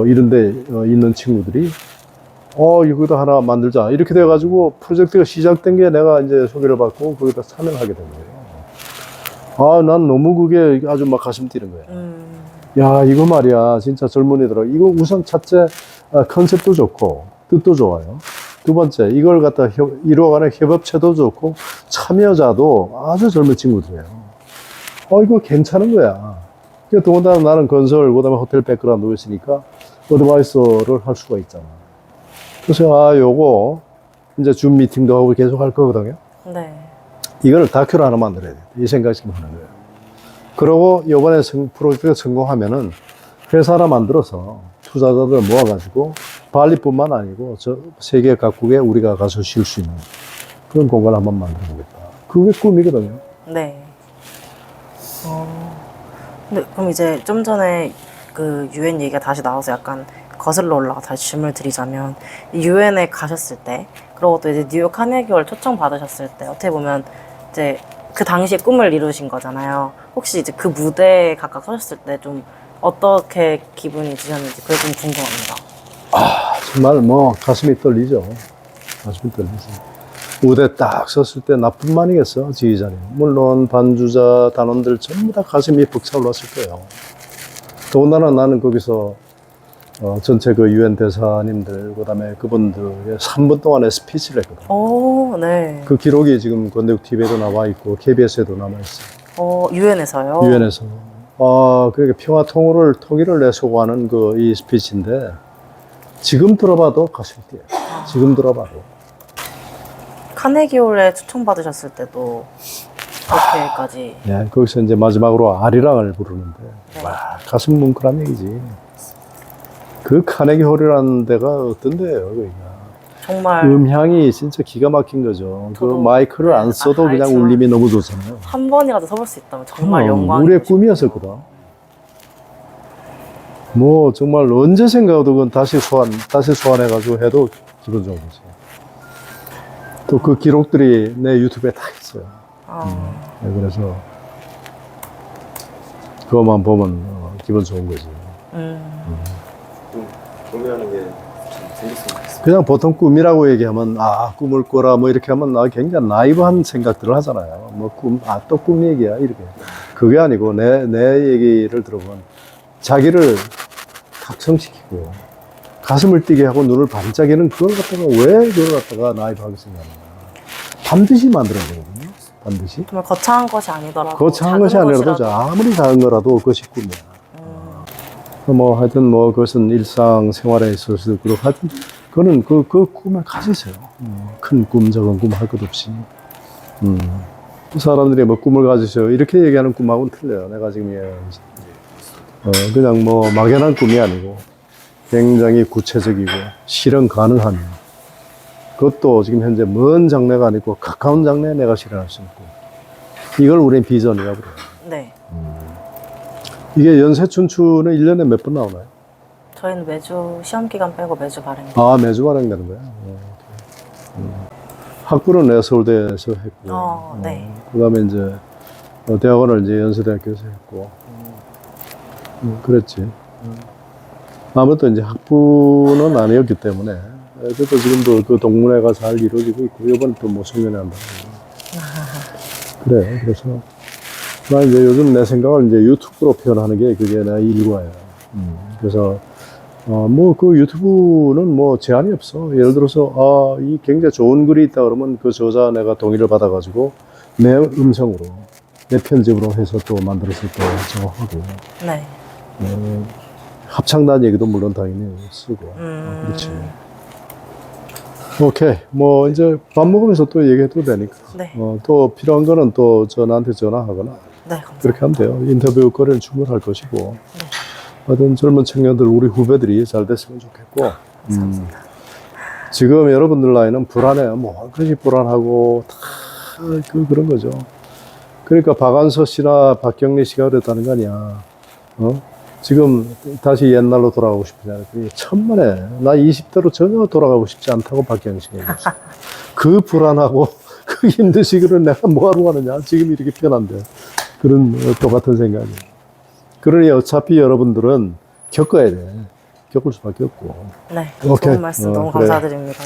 이런 데 있는 친구들이, 이거도 하나 만들자. 이렇게 돼가지고 프로젝트가 시작된 게 내가 이제 소개를 받고 거기다 참여를 하게 된 거예요. 난 너무 그게 아주 막 가슴 뛰는 거예요. 야, 이거 말이야. 진짜 젊은이들아. 이거 우선 첫째, 컨셉도 좋고, 뜻도 좋아요. 두 번째, 이걸 갖다 이루어가는 협업체도 좋고, 참여자도 아주 젊은 친구들이에요. 이거 괜찮은 거야. 더군다나 나는 건설, 그 다음에 호텔 백그라운드가 있으니까, 어드바이서를 할 수가 있잖아. 그래서, 요거, 이제 줌 미팅도 하고 계속 할 거거든요.
네.
이걸 다큐를 하나 만들어야 돼. 이 생각이 지금 하는 거예요. 그러고 이번에 프로젝트가 성공하면은 회사 하나 만들어서 투자자들 모아가지고 발리뿐만 아니고 세계 각국에 우리가 가서 쉴 수 있는 그런 공간을 한번 만들어 보겠다. 그게 꿈이거든요.
네. 근데 그럼 이제 좀 전에 그 유엔 얘기가 다시 나와서 약간 거슬러 올라가 다시 질문을 드리자면, 유엔에 가셨을 때, 그리고 또 이제 뉴욕 카네기홀 초청 받으셨을 때, 어떻게 보면 이제 그 당시에 꿈을 이루신 거잖아요. 혹시 이제 그 무대에 각각 서셨을 때 좀 어떻게 기분이 드셨는지 그게 좀 궁금합니다.
정말 가슴이 떨리죠. 가슴이 떨리죠. 무대 딱 섰을 때 나뿐만이겠어, 지휘자님. 물론 반주자 단원들 전부 다 가슴이 벅차올랐을 거예요. 더군다나 나는 거기서 전체 그 유엔 대사님들, 그 다음에 그분들의 3분 동안의 스피치를 했거든요.
오, 네.
그 기록이 지금 건대국 TV에도 나와 있고, KBS에도 남아있어요.
유엔에서요?
유엔에서. 그러니까 통일을 내소구하는 이 스피치인데, 지금 들어봐도 가슴이 뛰어요. 지금 들어봐도.
카네기홀에 초청받으셨을 때도 그렇게까지.
예, 거기서 이제 마지막으로 아리랑을 부르는데,
네.
와, 가슴 뭉클한 얘기지. 그 카네기홀이라는 데가 어떤 데예요, 거기가.
정말
음향이 진짜 기가 막힌 거죠. 그
저도,
마이크를 안 써도 그냥
알지만
울림이 너무 좋잖아요.
한 번이라도 서볼 수 있다면 정말 영광이죠.
우리의 꿈이었었거든. 정말 언제 생각해도 그건 다시 소환해가지고 해도 기분 좋은 거지. 또 그 기록들이 내 유튜브에 다 있어요. 네, 그래서 그것만 보면 기분 좋은 거지.
공유하는 게 참 재밌으면 좋겠어요.
그냥 보통 꿈이라고 얘기하면 꿈을 꿔라 이렇게 하면 굉장히 나이브한 생각들을 하잖아요. 또 꿈 얘기야 이렇게. 그게 아니고 내 얘기를 들어보면 자기를 각성시키고 가슴을 뛰게 하고 눈을 반짝이는 그걸 갖다가 왜 그걸 갖다가 나이브하게 생각하느냐. 반드시 만들어야 되거든요. 반드시.
정말 거창한 것이 아니더라도
거창한 것이
작은
아니라도
것이라도.
아무리 작은 거라도 그것이 꿈이야. 하여튼 그것은 일상 생활에 있어서도 그렇고 하여튼 그거는 그 꿈을 가지세요. 큰 꿈, 작은 꿈 할 것 없이. 사람들이 꿈을 가지세요. 이렇게 얘기하는 꿈하고는 틀려요. 내가 지금 그냥 막연한 꿈이 아니고 굉장히 구체적이고 실현 가능한 그것도 지금 현재 먼 장래가 아니고 가까운 장래에 내가 실현할 수 있고 이걸 우리는 비전이라고 그래요.
네.
이게 연세춘추는 1년에 몇 번 나오나요?
저희는 매주 시험 기간 빼고 매주 발행해요.
매주 발행되는 거야? 학부는 내가 서울대에서 했고,
네.
그 다음에 이제, 대학원을 이제 연세대학교에서 했고, 그랬지. 아무래도 이제 학부는 아니었기 때문에, 그래도 지금도 그 동문회가 잘 이루어지고 있고, 이번에 또 성년회 한다고. 그래, 그래서. 나 이제 요즘 내 생각을 이제 유튜브로 표현하는 게 그게 내 일과야. 그래서 뭐 그 유튜브는 뭐 제한이 없어. 예를 들어서 이 굉장히 좋은 글이 있다 그러면 그 저자 내가 동의를 받아가지고 내 음성으로 내 편집으로 해서 또 만들어서 또 저거 하고
네.
합창단 얘기도 물론 당연히 쓰고 그렇지. 오케이 뭐 이제 밥 먹으면서 또 얘기해도 되니까
네.
또 필요한 거는 또 나한테 전화하거나
네, 감사합니다.
그렇게 하면 돼요. 인터뷰 거리는 충분할 것이고 하여튼 젊은 청년들 우리 후배들이 잘 됐으면 좋겠고 지금 여러분들 나이는 불안해요. 뭐 그렇게 불안하고 다 그런 거죠. 그러니까 박안서 씨나 박경리 씨가 그랬다는 거 아니야. 지금 다시 옛날로 돌아가고 싶으냐. 천만에 나 20대로 전혀 돌아가고 싶지 않다고 박경리 씨가 얘기했어. 그 불안하고 그 힘든 시기를 내가 뭐하러 가느냐. 지금 이렇게 편한데. 그런 똑같은 생각이에요. 그러니 어차피 여러분들은 겪어야 돼. 겪을 수밖에 없고.
네,
오케이.
좋은 말씀 너무
그래.
감사드립니다.